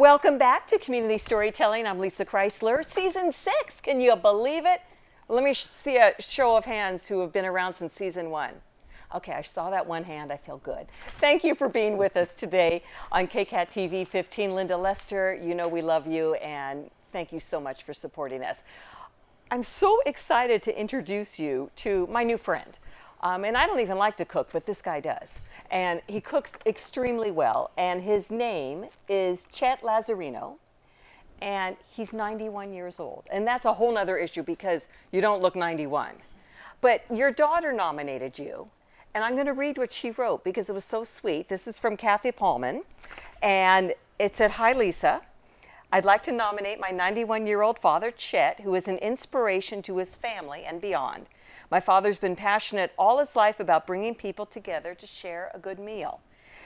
Welcome back to Community Storytelling. I'm Lissa Kreisler. Season 6, can you believe it? Let me see a show of hands who have been around since Season 1. Okay, I saw that one hand. I feel good. Thank you for being with us today on KCAT TV 15. Linda Lester, you know we love you, and thank you so much for supporting us. I'm so excited to introduce you to my new friend. And I don't even like to cook, but this guy does. And he cooks extremely well. And his name is Chet Lazzarino. And he's 91 years old. And that's a whole nother issue because you don't look 91. But your daughter nominated you. And I'm going to read what she wrote because it was so sweet. This is from Cathy Pullman. And it said, "Hi, Lisa. I'd like to nominate my 91-year-old father, Chet, who is an inspiration to his family and beyond. My father's been passionate all his life about bringing people together to share a good meal.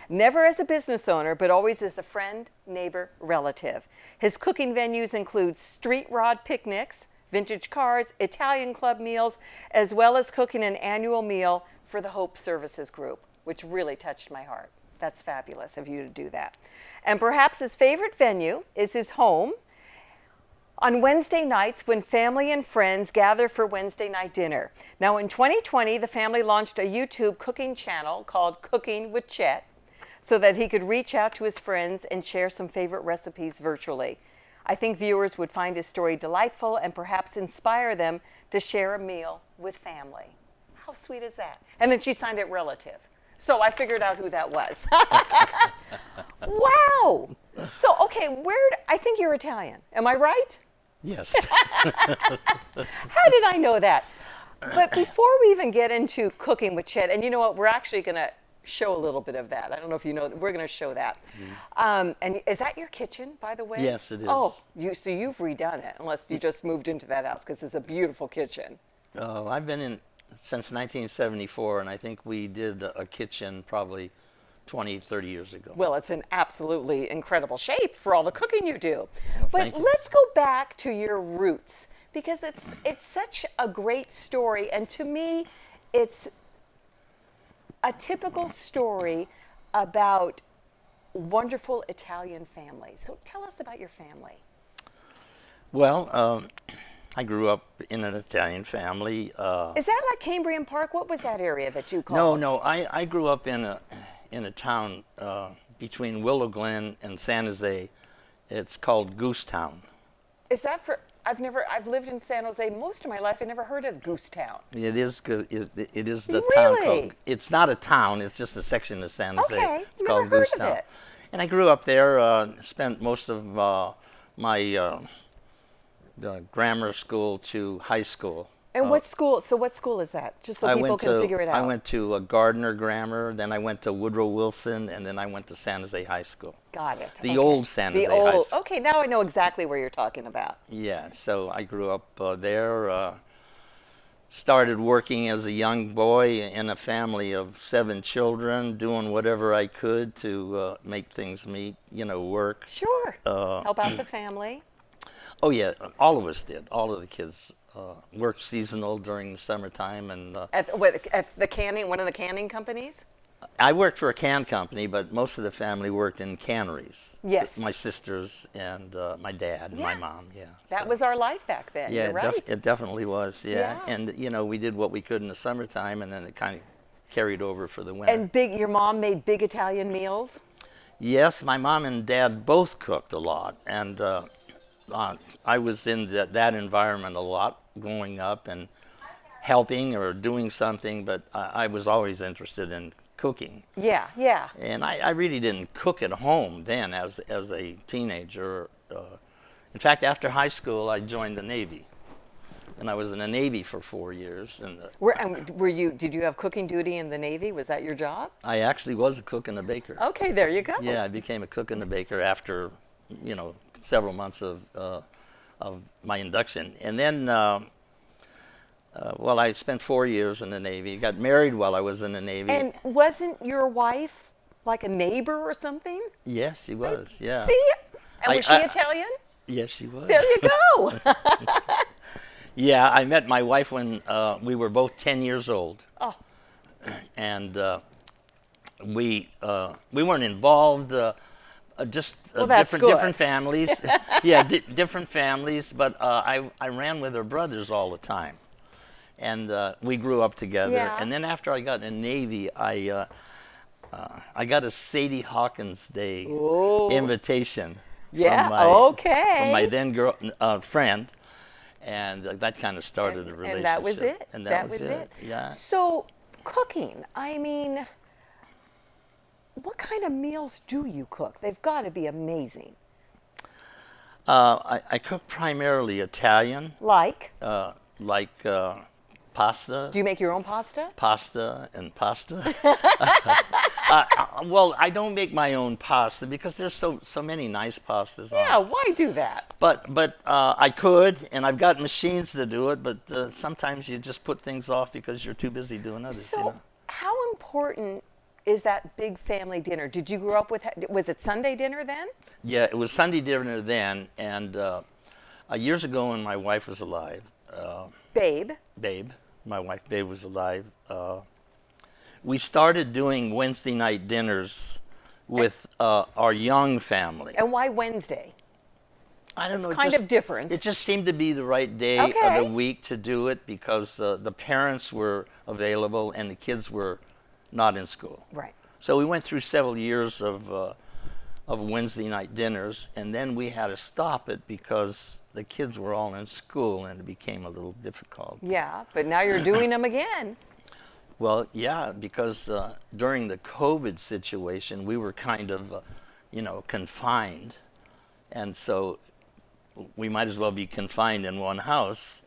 Never as a business owner, but always as a friend, neighbor, relative. His cooking venues include street rod picnics, vintage cars, Italian club meals, as well as cooking an annual meal for the Hope Services Group," which really touched my heart. That's fabulous of you to do that. "And perhaps his favorite venue is his home on Wednesday nights when family and friends gather for Wednesday night dinner. Now in 2020, the family launched a YouTube cooking channel called Cooking with Chet so that he could reach out to his friends and share some favorite recipes virtually. I think viewers would find his story delightful and perhaps inspire them to share a meal with family." How sweet is that? And then she signed it relative. So I figured out who that was. Wow. So, okay, I think you're Italian. Am I right? Yes. How did I know that? But before we even get into cooking with Chet, and you know what, we're actually going to show a little bit of that. I don't know if you know, we're going to show that. And is that your kitchen, by the way? Yes, it is. Oh, so you've redone it, unless you just moved into that house, because it's a beautiful kitchen. I've been in since 1974, and I think we did a kitchen probably 20, 30 years ago. Well, it's in absolutely incredible shape for all the cooking you do. Well, but let's go back to your roots, because it's such a great story, and to me, it's a typical story about wonderful Italian families. So tell us about your family. Well, I grew up in an Italian family. Is that like Cambrian Park? What was that area that you called? No, I grew up in a town between Willow Glen and San Jose. It's called Goosetown. Is that for? I've lived in San Jose most of my life. I never heard of Goosetown. It is good. It is the Really? town called. It's not a town. It's just a section of San Jose. Okay, It's never called heard of Goosetown. it. And I grew up there. Spent most of my the grammar school to high school. And what school? So what school is that? Just so people can figure it out. I went to Gardner Grammar, then I went to Woodrow Wilson, and then I went to San Jose High School. Got it. The old San Jose High School. Okay, now I know exactly where you're talking about. Yeah, so I grew up there. Started working as a young boy in a family of 7 children, doing whatever I could to make things work. Sure. Help out the family. Oh yeah, all of us did. All of the kids worked seasonal during the summertime, and At the canning, one of the canning companies? I worked for a can company, but most of the family worked in canneries. Yes. My sisters and my dad and my mom. Yeah. That was our life back then. Yeah, You're right. it definitely was. Yeah. Yeah. And we did what we could in the summertime, and then it kind of carried over for the winter. And your mom made big Italian meals? Yes, my mom and dad both cooked a lot, and I was in that environment a lot growing up and helping or doing something, but I was always interested in cooking. Yeah, yeah. And I really didn't cook at home then as a teenager. In fact, after high school, I joined the Navy. And I was in the Navy for 4 years. And did you have cooking duty in the Navy? Was that your job? I actually was a cook and a baker. Okay, there you go. Yeah, I became a cook and a baker after, several months of my induction. And then, I spent 4 years in the Navy. Got married while I was in the Navy. And wasn't your wife like a neighbor or something? Yes, she was, yeah. See? And was she Italian? Yes, she was. There you go. Yeah, I met my wife when we were both 10 years old. Oh. And we weren't involved Just Well, that's different good. families. Yeah, different families. But I ran with her brothers all the time, and we grew up together. Yeah. And then after I got in the Navy, I got a Sadie Hawkins Day Oh. invitation Yeah, from my okay. then girl friend, and that kind of started a relationship. And that was it. And that was it. Yeah. So, cooking. I mean, what kind of meals do you cook? They've got to be amazing. I cook primarily Italian, Like, like pasta. do you make your own pasta? Pasta and pasta. Well, I don't make my own pasta because there's so many nice pastas. Yeah, why do that? But I could, and I've got machines to do it. But sometimes you just put things off because you're too busy doing others. So, how important is that big family dinner? Did you grow up with, was it Sunday dinner then? Yeah, it was Sunday dinner then, and years ago when my wife was alive, Babe. my wife Babe was alive, we started doing Wednesday night dinners with our young family. And why Wednesday? I don't know. It's kind of different. It just seemed to be the right day of Okay. the week to do it because the parents were available and the kids were not in school. Right. So we went through several years of Wednesday night dinners, and then we had to stop it because the kids were all in school and it became a little difficult. Yeah, but now you're doing them again. Well, yeah, because during the COVID situation, we were kind of, confined, and so we might as well be confined in one house.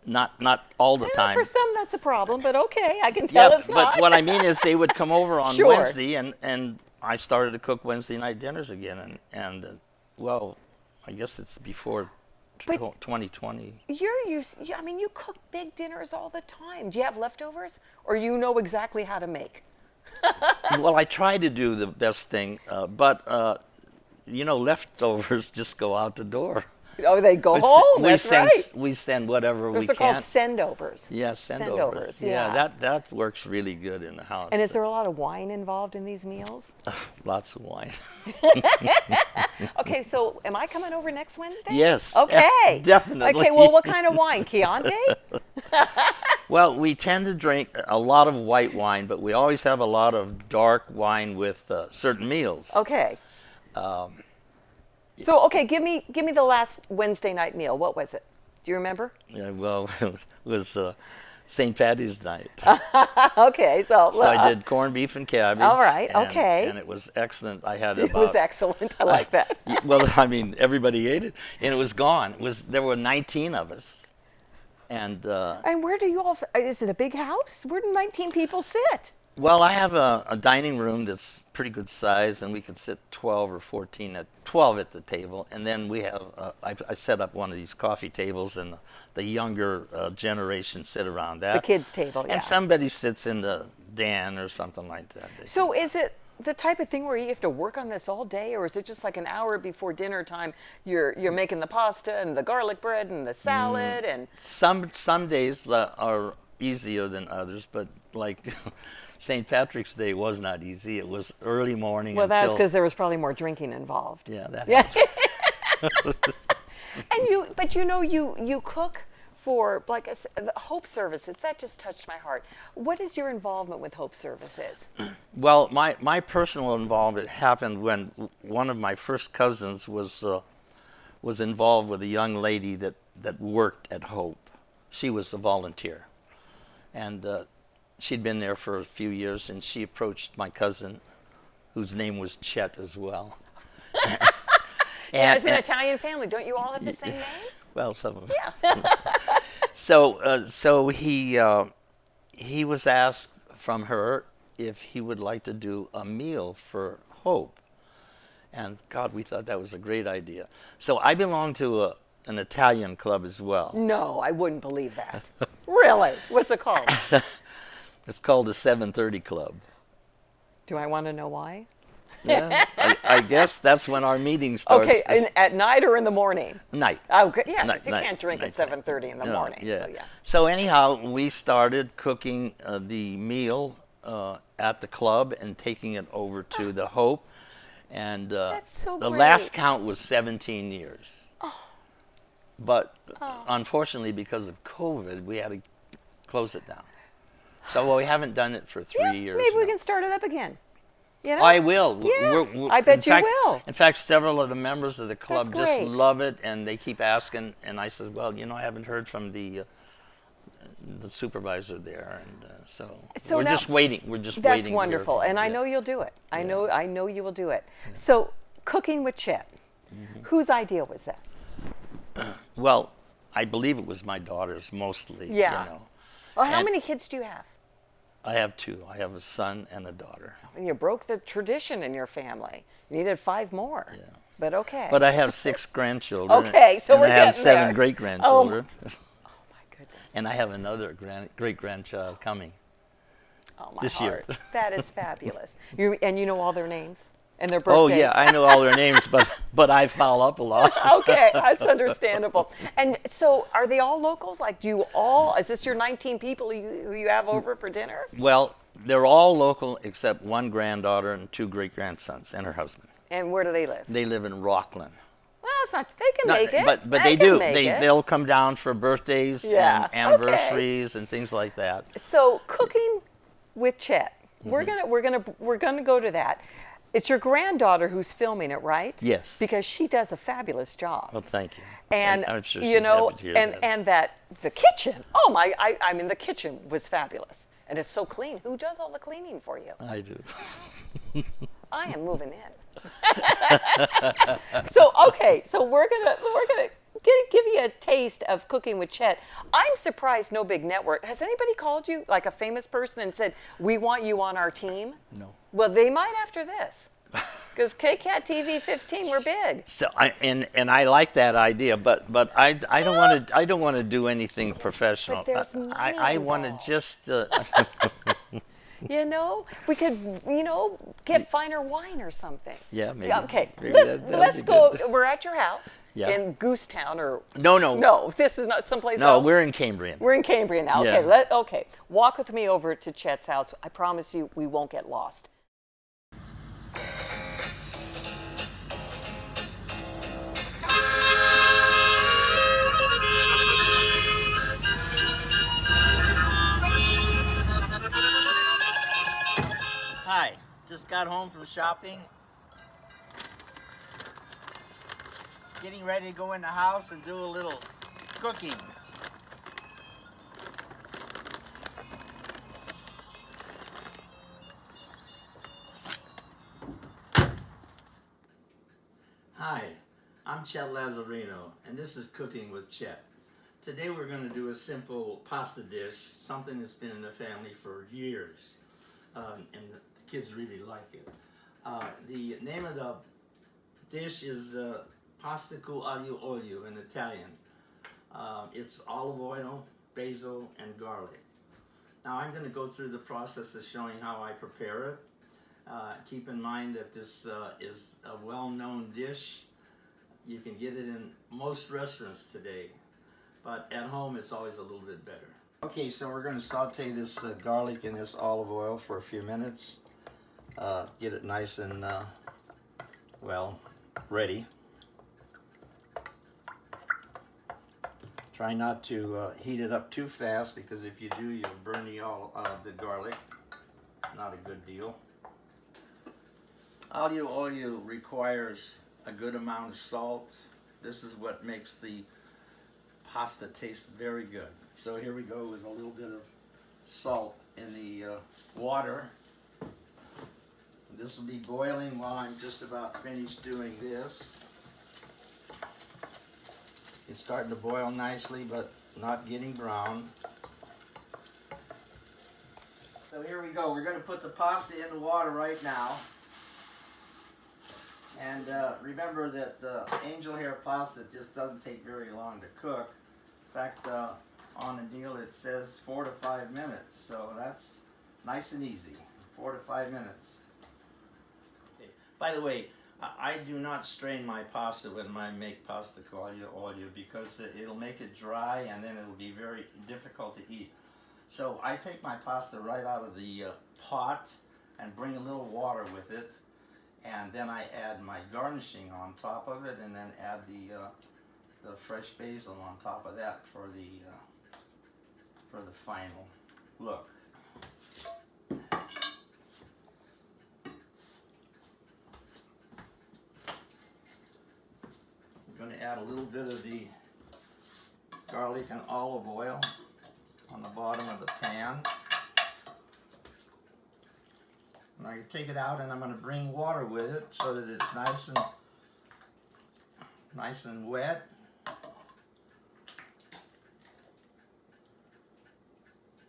Not all the time. For some, that's a problem, but okay, I can tell it's not. But what I mean is they would come over on Sure. Wednesday, and I started to cook Wednesday night dinners again, and well, I guess it's before But 2020. I mean, you cook big dinners all the time. Do you have leftovers, or you know exactly how to make? Well, I try to do the best thing, but leftovers just go out the door. Oh, they go home. That's send, right. We send whatever Those we are can. called sendovers. Yeah, sendovers. Yeah. That works really good in the house. And is there a lot of wine involved in these meals? Lots of wine. Okay, so am I coming over next Wednesday? Yes. Okay. Definitely. Okay, well, what kind of wine? Chianti? Well, we tend to drink a lot of white wine, but we always have a lot of dark wine with certain meals. Okay. So, okay, give me the last Wednesday night meal. What was it? Do you remember? Yeah, well, it was St. Patty's night. Okay, so I did corned beef and cabbage. All right, and, okay. And it was excellent. I had it was excellent. I like that. Well, I mean, everybody ate it, and it was gone. There were 19 of us, and And where do you all? Is it a big house? Where do 19 people sit? well, I have a dining room that's pretty good size, and we could sit 12 or 12 at the table. And then we have, I set up one of these coffee tables, and the younger generation sit around that. The kids' table, yeah. And somebody sits in the den or something like that. So is it the type of thing where you have to work on this all day, or is it just like an hour before dinner time? You're making the pasta and the garlic bread and the salad and. Some days are easier than others, but like St. Patrick's Day was not easy. It was early morning. Well, that's until, because there was probably more drinking involved. Yeah, that Yeah. helps. And you cook for like the Hope Services. That just touched my heart. What is your involvement with Hope Services? Well, my personal involvement happened when one of my first cousins was involved with a young lady that worked at Hope. She was a volunteer, and she'd been there for a few years, and she approached my cousin, whose name was Chet as well. Yeah, it's an Italian family. Don't you all have the same name? Well, some of them. Yeah. So he was asked from her if he would like to do a meal for Hope, and God, we thought that was a great idea. So I belong to an Italian club as well. No, I wouldn't believe that. Really? What's it called? It's called the 7:30 Club. Do I want to know why? Yeah, I guess that's when our meeting starts. Okay, at night or in the morning? Night. Okay, yeah, 'cause Night, you night, can't drink at nighttime. 7:30 in the No, morning. So yeah. So anyhow, we started cooking the meal at the club and taking it over to the Hope, And That's so the great. last count was 17 years. Oh. But Oh. unfortunately, because of COVID, we had to close it down. So well, we haven't done it for 3 years. Maybe we now. can start it up again. You know? I will. Yeah, I bet you will. In fact, several of the members of the club That's just great. love it, and they keep asking. And I said, well, I haven't heard from the supervisor there, and so we're now- just waiting. We're just That's waiting. to hear wonderful, from and them. I Yeah. know you'll do it. I Yeah. know you will do it. So, cooking with Chet, whose idea was that? Well, I believe it was my daughter's mostly. Yeah. Well, how And- many kids do you have? I have 2. I have a son and a daughter. You broke the tradition in your family. You needed 5 more. Yeah. But okay. But I have 6 grandchildren. Okay, so and we're I have getting 7 there. great-grandchildren. Oh my goodness. And I have another great-grandchild coming. Oh my this year. heart. That is fabulous. And you know all their names and their Oh birthdays. yeah, I know all their names, but I foul up a lot. Okay, that's understandable. And so, are they all locals? Like, is this your 19 people who you have over for dinner? Well, they're all local except one granddaughter and 2 great-grandsons and her husband. And where do they live? They live in Rockland. Well, it's not. They can make it. But they can do. make it. They'll come down for birthdays Yeah, and anniversaries and things like that. So, cooking with Chet. Mm-hmm. We're gonna go to that. It's your granddaughter who's filming it, right? Yes. Because she does a fabulous job. Well, thank you. And I'm sure you she's know, happy to hear that. and that the kitchen. Oh my! I mean, the kitchen was fabulous, and it's so clean. Who does all the cleaning for you? I do. I am moving in. So we're gonna give you a taste of cooking with Chet. I'm surprised no big network. Has anybody called you, like a famous person, and said, we want you on our team? No. Well, they might after this. Because KCAT TV 15, we're big. So I like that idea, but I don't want to do anything professional. But there's money I want to involved. just You know, we could, get finer wine or something. Yeah, maybe. Yeah, okay, Maybe that'd let's be go. good. We're at your house Yeah. in Goosetown, or No. no, this is not someplace No, else. we're in Cambrian. We're in Cambrian now. Yeah. Okay, okay. Walk with me over to Chet's house. I promise you, we won't get lost. Hi, just got home from shopping. Getting ready to go in the house and do a little cooking. Hi, I'm Chet Lazzarino, and this is Cooking with Chet. Today we're going to do a simple pasta dish, something that's been in the family for years, and the kids really like it. The name of the dish is pasta con aglio olio in Italian. It's olive oil, basil, and garlic. Now I'm going to go through the process of showing how I prepare it. Keep in mind that this is a well-known dish. You can get it in most restaurants today, but at home it's always a little bit better. Okay, so we're going to saute this garlic in this olive oil for a few minutes. Get it nice and, ready. Try not to heat it up too fast, because if you do, you'll burn the garlic. Not a good deal. Aglio olio requires a good amount of salt. This is what makes the pasta taste very good. So here we go with a little bit of salt in the water. This will be boiling while I'm just about finished doing this. It's starting to boil nicely, but not getting brown. So here we go. We're going to put the pasta in the water right now. And remember that the angel hair pasta just doesn't take very long to cook. In fact, on the deal it says 4 to 5 minutes. So that's nice and easy. 4 to 5 minutes. Okay. By the way, I do not strain my pasta when I make pasta con aglio olio, because it'll make it dry and then it'll be very difficult to eat. So I take my pasta right out of the pot and bring a little water with it. and then I add my garnishing on top of it, and then add the fresh basil on top of that for the final look. I'm going to add a little bit of the garlic and olive oil on the bottom of the pan. And I take it out and I'm going to bring water with it so that it's nice and wet.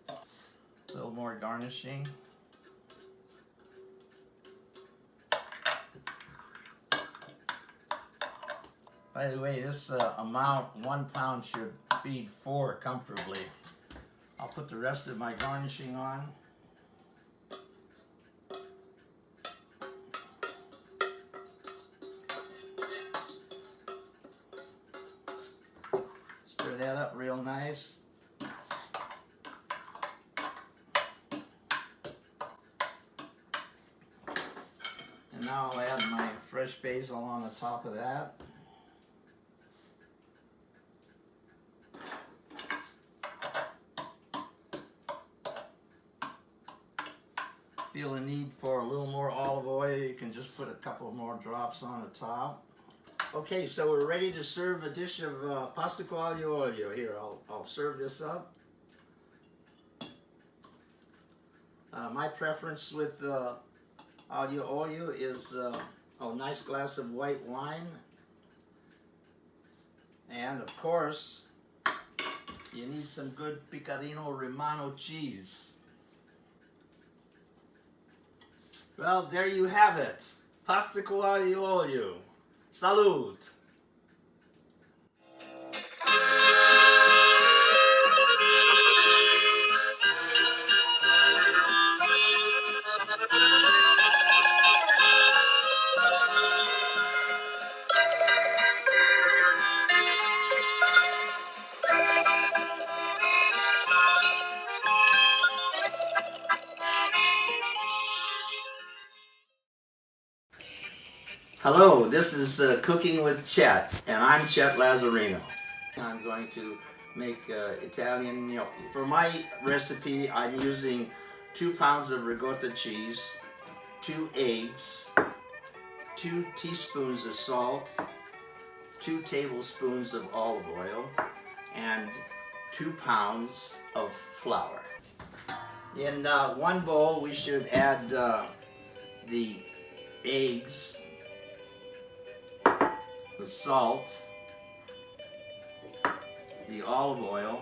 A little more garnishing. By the way, this amount, 1 pound, should feed 4 comfortably. I'll put the rest of my garnishing on. Stir that up real nice. And now I'll add my fresh basil on the top of that. Feel a need for a little more olive oil, you can just put a couple more drops on the top. Okay, so we're ready to serve a dish of pasta con aglio olio. Here, I'll serve this up. My preference with aglio olio is a nice glass of white wine. And of course, you need some good Pecorino Romano cheese. Well, there you have it. Pasta con aglio olio. Salud! Hello, this is Cooking with Chet, and I'm Chet Lazzarino. I'm going to make Italian gnocchi. For my recipe, I'm using 2 pounds of ricotta cheese, 2 eggs, 2 teaspoons of salt, 2 tablespoons of olive oil, and 2 pounds of flour. In one bowl, we should add the eggs, the salt, the olive oil,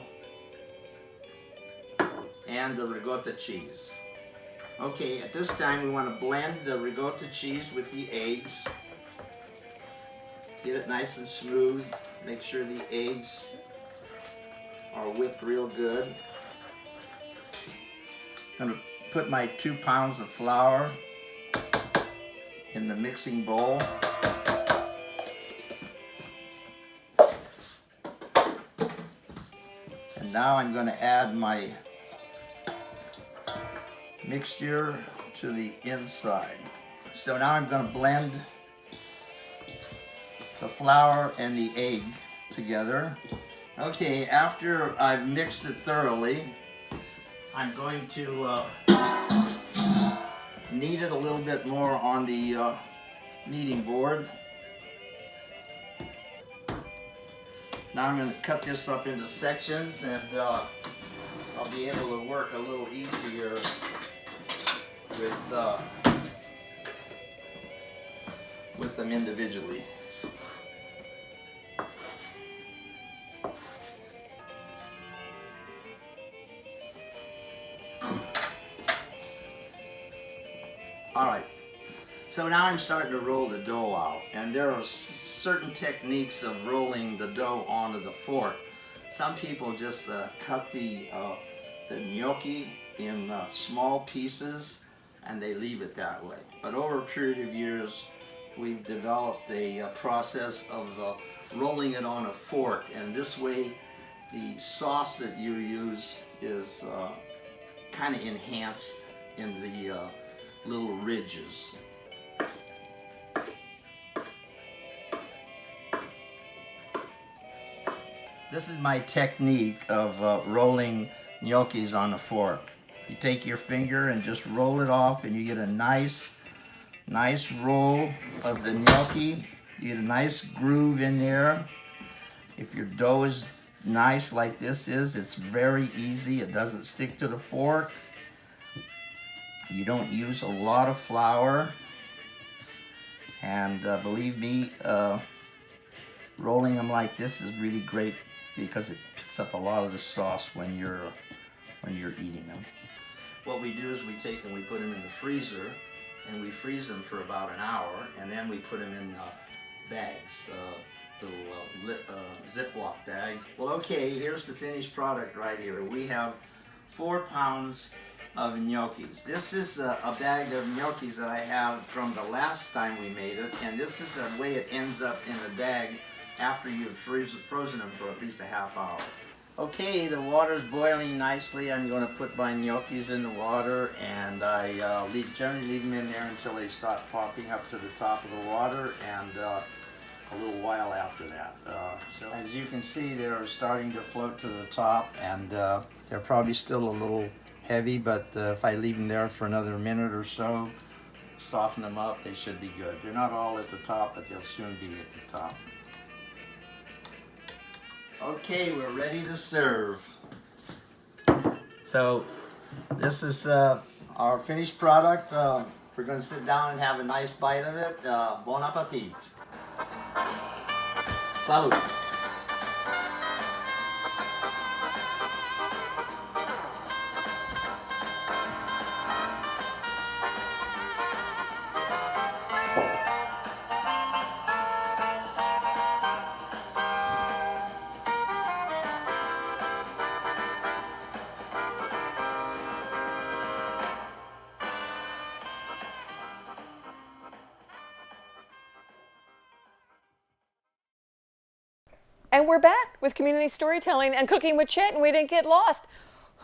and the ricotta cheese. Okay, at this time we want to blend the ricotta cheese with the eggs. Get it nice and smooth. Make sure the eggs are whipped real good. I'm going to put my 2 pounds of flour in the mixing bowl. Now I'm going to add my mixture to the inside. So now I'm going to blend the flour and the egg together. Okay, after I've mixed it thoroughly, I'm going to knead it a little bit more on the kneading board. Now I'm going to cut this up into sections, and I'll be able to work a little easier with them individually. All right, so now I'm starting to roll the dough out, and there are certain techniques of rolling the dough onto the fork. Some people just cut the gnocchi in small pieces and they leave it that way. But over a period of years, we've developed a process of rolling it on a fork, and this way the sauce that you use is kind of enhanced in the little ridges. This is my technique of rolling gnocchis on a fork. You take your finger and just roll it off, and you get a nice roll of the gnocchi. You get a nice groove in there. If your dough is nice like this is, it's very easy. It doesn't stick to the fork. You don't use a lot of flour. And believe me, rolling them like this is really great because it picks up a lot of the sauce when you're eating them. What we do is we take and we put them in the freezer, and we freeze them for about an hour, and then we put them in bags, little Ziploc bags. Well, okay, here's the finished product right here. We have 4 pounds of gnocchis. This is a bag of gnocchis that I have from the last time we made it, and this is the way it ends up in the bag after you've frozen them for at least a half hour. Okay, the water's boiling nicely. I'm going to put my gnocchis in the water, and I generally leave them in there until they start popping up to the top of the water, and a little while after that. So as you can see, they're starting to float to the top, and they're probably still a little heavy, but if I leave them there for another minute or so, soften them up, they should be good. They're not all at the top, but they'll soon be at the top. Okay, we're ready to serve. So this is our finished product. We're going to sit down and have a nice bite of it. Bon appetit. Salud. And we're back with community storytelling and cooking with Chet, and we didn't get lost.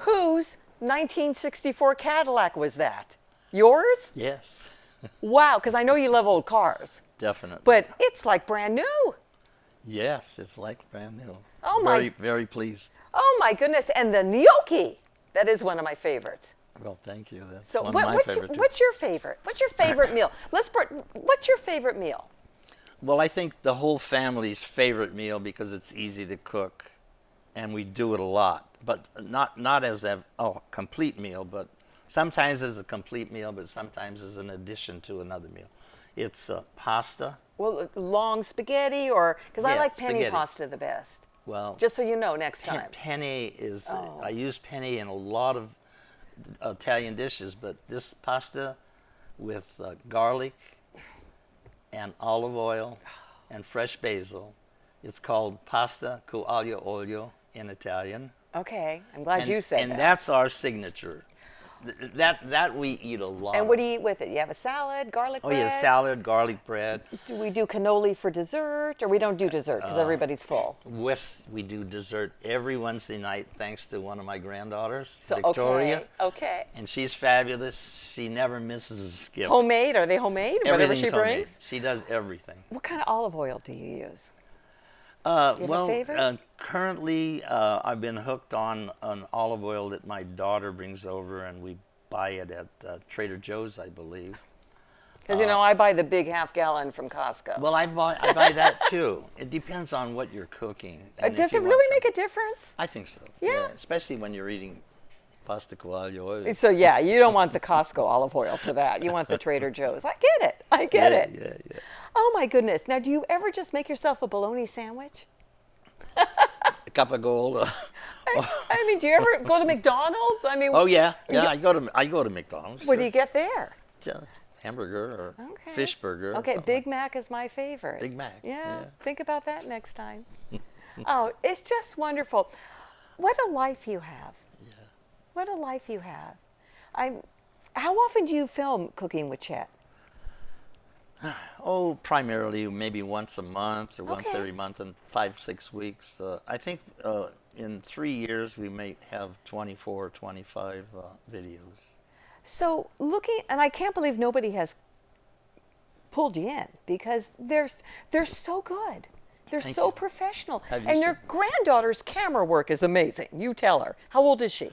Whose 1964 Cadillac was that? Yours? Yes, Wow, because I know you love old cars, definitely. but it's like brand new. Yes, it's like brand new. Oh my- Very, very pleased. Oh my goodness, and the gnocchi, that is one of my favorites. Well, thank you. That's So one of my favorite too. what's your favorite? What's your favorite meal? What's your favorite meal? Well, I think the whole family's favorite meal because it's easy to cook, and we do it a lot. But not as a complete meal, but sometimes as a complete meal, but sometimes as an addition to another meal. It's pasta. Well, long spaghetti, or because I Yeah, like penne spaghetti. pasta the best. Well, Just so you know, next time. penne is Oh. I use penne in a lot of Italian dishes, but this pasta with garlic and olive oil and fresh basil. It's called pasta con aglio olio in Italian. Okay, I'm glad you said and that. that's our signature. That we eat a lot. And what do you eat with it? You have a salad, garlic Oh bread? yeah, salad, garlic bread. Do we do cannoli for dessert, or we don't do dessert because everybody's full? We do dessert every Wednesday night thanks to one of my granddaughters, So Victoria. okay. And she's fabulous. She never misses a skip. Homemade? Are they homemade? Whatever she Everything's homemade. brings? She does everything. What kind of olive oil do you use? Well, have a favorite? currently I've been hooked on an olive oil that my daughter brings over, and we buy it at Trader Joe's, I believe. Because, I buy the big half-gallon from Costco. Well, I buy that too. It depends on what you're cooking. and if Does you it want really some- make a difference? I think so. Yeah. Especially when you're eating pasta con aglio olio. So, yeah, you don't want the Costco olive oil for that. You want the Trader Joe's. I get it. I get it. Yeah. Oh, my goodness. Now, do you ever just make yourself a bologna sandwich? A cup of gold. I mean, do you ever go to McDonald's? I mean, Oh yeah. I go to McDonald's. what do you get there? Hamburger or Okay. fish burger. or Okay, something Big Mac is my favorite. Big Mac, Yeah, yeah. think about that next time. Oh, it's just wonderful. What a life you have. Yeah. What a life you have. How often do you film Cooking with Chet? Oh, primarily maybe once a month or once Okay. every month in 5-6 weeks. I think in 3 years we may have 24 25 videos. So and I can't believe nobody has pulled you in because they're so good. They're Thank so you. professional. Have you And your seen- granddaughter's camera work is amazing. You tell her. How old is she?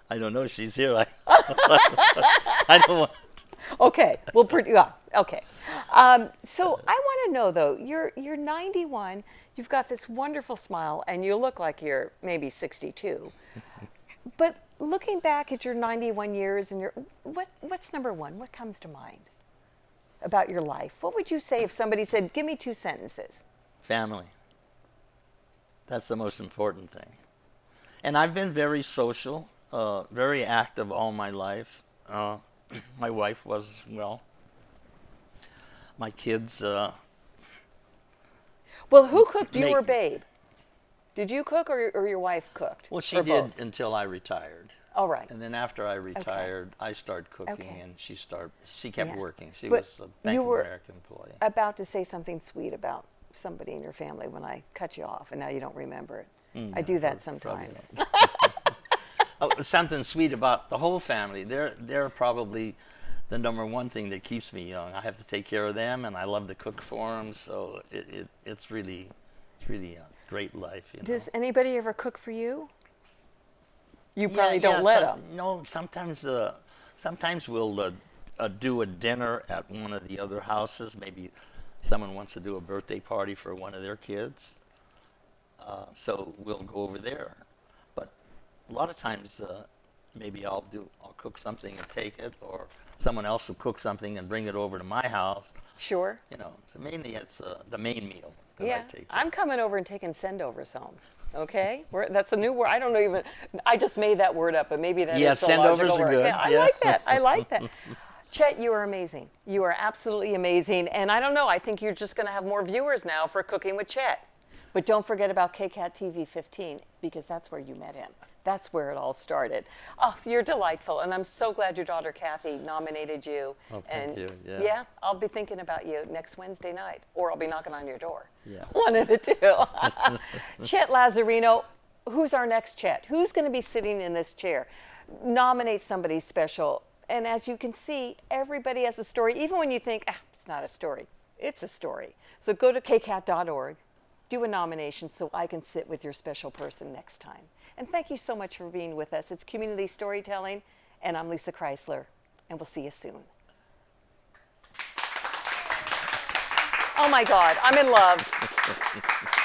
I don't know. She's here. I don't want. Okay, okay. So I want to know though, you're 91. You've got this wonderful smile, and you look like you're maybe 62. But looking back at your 91 years, and what's number one? What comes to mind about your life? What would you say if somebody said, "Give me 2 sentences"? Family. That's the most important thing. And I've been very social, very active all my life. My wife was as well. My kids. Well, who cooked? You or Babe? Did you cook, or your wife cooked? Well, she Or did both? until I retired. All right. And then after I retired, I started cooking, Okay. and she kept Yeah. working. She But was a Bank you of were America employee. about to say something sweet about somebody in your family when I cut you off, and now you don't remember it. I do that sometimes. Something sweet about the whole family. They're probably the number one thing that keeps me young. I have to take care of them, and I love to cook for them. So it's really a great life. You know? Does anybody ever cook for you? You probably don't let them. No, sometimes we'll do a dinner at one of the other houses. Maybe someone wants to do a birthday party for one of their kids. So we'll go over there. But a lot of times, maybe I'll cook something and take it, or someone else will cook something and bring it over to my house. Sure. You know, so mainly it's the main meal that Yeah. I take. I'm coming over and taking sendovers home. Okay? That's a new word. I don't know even, I just made that word up, but maybe that Yeah, is the sendovers logical are word. good, Yeah, I yeah. like that. I like that. Chet, you are amazing. You are absolutely amazing. And I don't know, I think you're just going to have more viewers now for Cooking with Chet. But don't forget about KCAT TV 15, because that's where you met him. That's where it all started. Oh, you're delightful, and I'm so glad your daughter Cathy nominated you. Oh, thank you, yeah. Yeah, I'll be thinking about you next Wednesday night, or I'll be knocking on your door. Yeah. One of the two. Chet Lazzarino, who's our next Chet? Who's going to be sitting in this chair? Nominate somebody special. And as you can see, everybody has a story, even when you think, it's not a story. It's a story. So go to kcat.org. Do a nomination so I can sit with your special person next time. And thank you so much for being with us. It's Community Storytelling, and I'm Lissa Kreisler, and we'll see you soon. Oh my God, I'm in love.